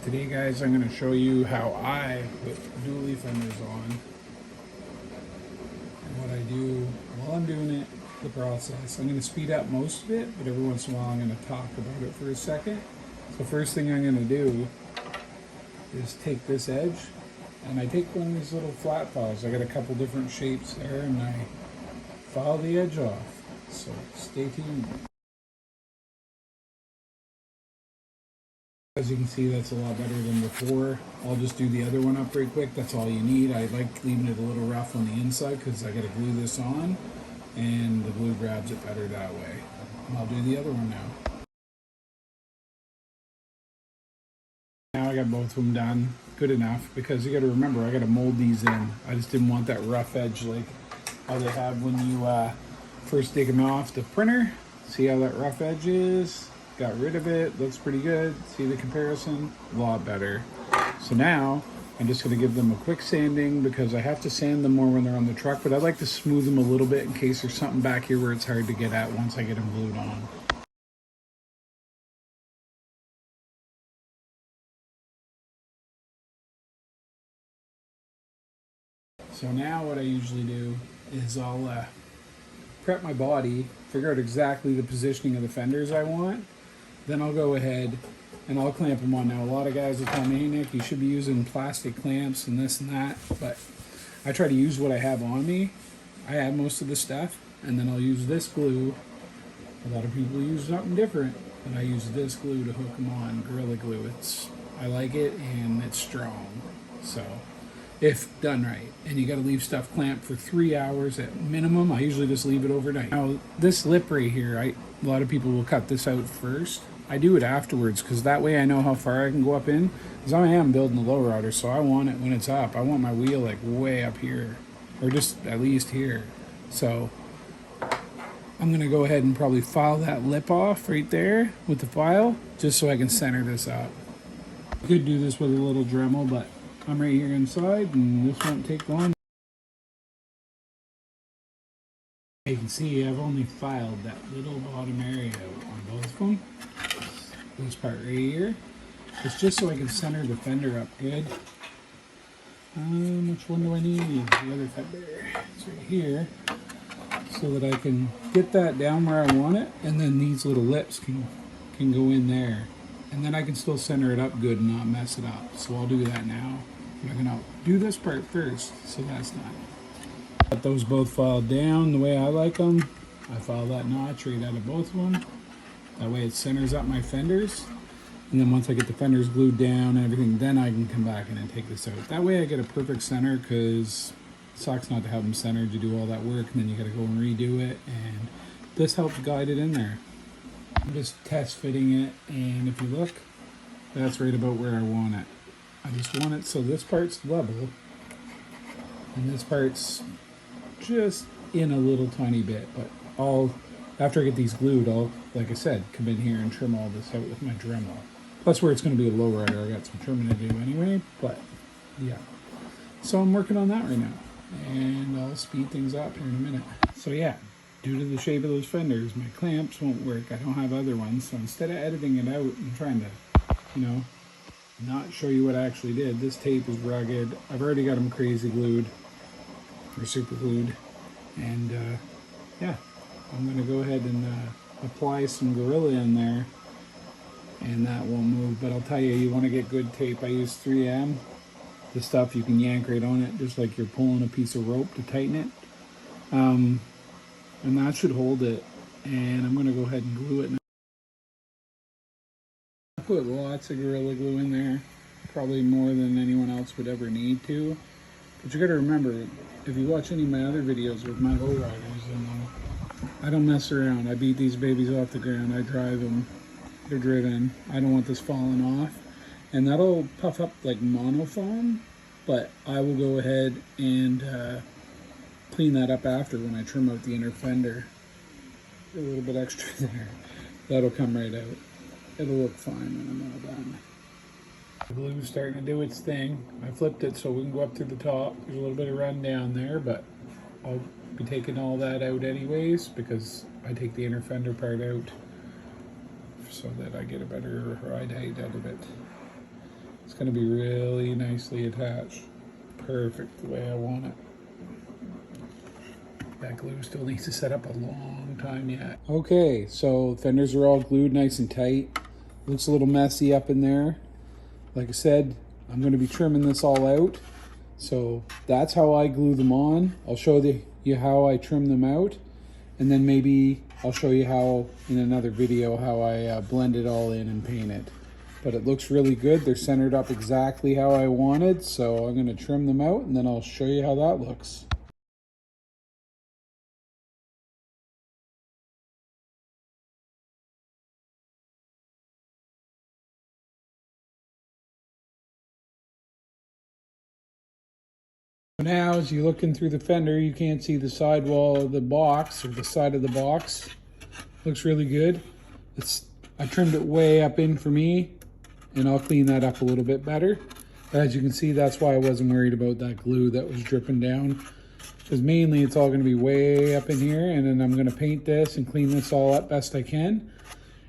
Today guys, I'm going to show you how I put dually fenders on and what I do while I'm doing it, the process. I'm going to speed up most of it, but every once in a while I'm going to talk about it for a second. So first thing I'm going to do is take this edge, and I take one of these little flat files. I got a couple different shapes there, and I file the edge off. So stay tuned. As you can see, that's a lot better than before. I'll just do the other one up pretty quick. That's all you need. I like leaving it a little rough on the inside because I got to glue this on, and the glue grabs it better that way. And I'll do the other one now. Now I got both of them done. Good enough, because you got to remember, I got to mold these in. I just didn't want that rough edge like how they have when you first dig them off the printer. See how that rough edge is? Got rid of it. Looks pretty good. See the comparison? A lot better. So now I'm just going to give them a quick sanding, because I have to sand them more when they're on the truck, but I like to smooth them a little bit in case there's something back here where it's hard to get at once I get them glued on. So now what I usually do is I'll prep my body, figure out exactly the positioning of the fenders I want. Then I'll go ahead and I'll clamp them on. Now a lot of guys will tell me, hey Nick, you should be using plastic clamps and this and that, but I try to use what I have on me. I have most of the stuff, and then I'll use this glue. A lot of people use something different, and I use this glue to hook them on, Gorilla Glue. I like it, and it's strong. So if done right, and you got to leave stuff clamped for 3 hours at minimum. I usually just leave it overnight. Now this lip right here, a lot of people will cut this out first. I do it afterwards, because that way I know how far I can go up in, because I am building the lowrider, so I want it when it's up. I want my wheel like way up here, or just at least here. So I'm gonna go ahead and probably file that lip off right there with the file, just so I can center this up. I could do this with a little Dremel, but I'm right here inside, and this won't take long. You can see I've only filed that little bottom area out on both of them. This part right here. It's just so I can center the fender up good. Which one do I need? The other fender. It's right here. So that I can get that down where I want it, and then these little lips can go in there. And then I can still center it up good and not mess it up. So I'll do that now. I'm gonna do this part first, so that's done. Got those both filed down the way I like them. I file that notch right out of both of them. That way it centers up my fenders. And then once I get the fenders glued down and everything, then I can come back in and take this out. That way I get a perfect center, because it sucks not to have them centered. You do all that work, and then you gotta go and redo it. And this helps guide it in there. I'm just test fitting it, and if you look, that's right about where I want it. I just want it so this part's level, and this part's just in a little tiny bit. But after I get these glued, I'll, like I said, come in here and trim all this out with my Dremel. Plus, where it's going to be a lowrider, I got some trimming to do anyway. But yeah, so I'm working on that right now, and I'll speed things up here in a minute. So yeah, due to the shape of those fenders, my clamps won't work. I don't have other ones, so instead of editing it out and trying to, not show you what I actually did, this tape is rugged. I've already got them crazy glued, or super glued, and yeah, I'm going to go ahead and apply some Gorilla in there, and that won't move. But I'll tell you, you want to get good tape. I use 3M. The stuff you can yank right on it, just like you're pulling a piece of rope to tighten it. And that should hold it. And I'm going to go ahead and glue it now. I put lots of Gorilla Glue in there, probably more than anyone else would ever need to. But you got to remember, if you watch any of my other videos with my lowriders, I don't mess around. I beat these babies off the ground. I drive them. They're driven. I don't want this falling off. And that'll puff up like monofoam, but I will go ahead and clean that up after when I trim out the inner fender. A little bit extra there. That'll come right out. It'll look fine when I'm all done. The glue's starting to do its thing. I flipped it so we can go up to the top. There's a little bit of run down there, but I'll be taking all that out anyways, because I take the inner fender part out so that I get a better ride height out of it. going to be really nicely attached. Perfect the way I want it. That glue still needs to set up a long time yet. Okay, so fenders are all glued nice and tight. Looks a little messy up in there. Like I said, I'm going to be trimming this all out. So that's how I glue them on. I'll show you how I trim them out. And then maybe I'll show you how, in another video, how I blend it all in and paint it. But it looks really good. They're centered up exactly how I wanted. So I'm going to trim them out and then I'll show you how that looks. Now, as you're looking through the fender, you can't see the sidewall of the box, or the side of the box. Looks really good. I trimmed it way up in for me, and I'll clean that up a little bit better. But as you can see, that's why I wasn't worried about that glue that was dripping down. Because mainly it's all going to be way up in here, and then I'm going to paint this and clean this all up best I can.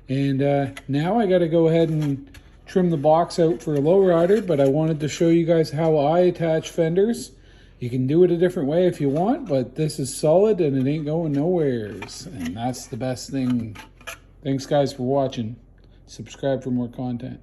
And now I got to go ahead and trim the box out for a lowrider, but I wanted to show you guys how I attach fenders. You can do it a different way if you want, but this is solid and it ain't going nowheres. And that's the best thing. Thanks guys for watching. Subscribe for more content.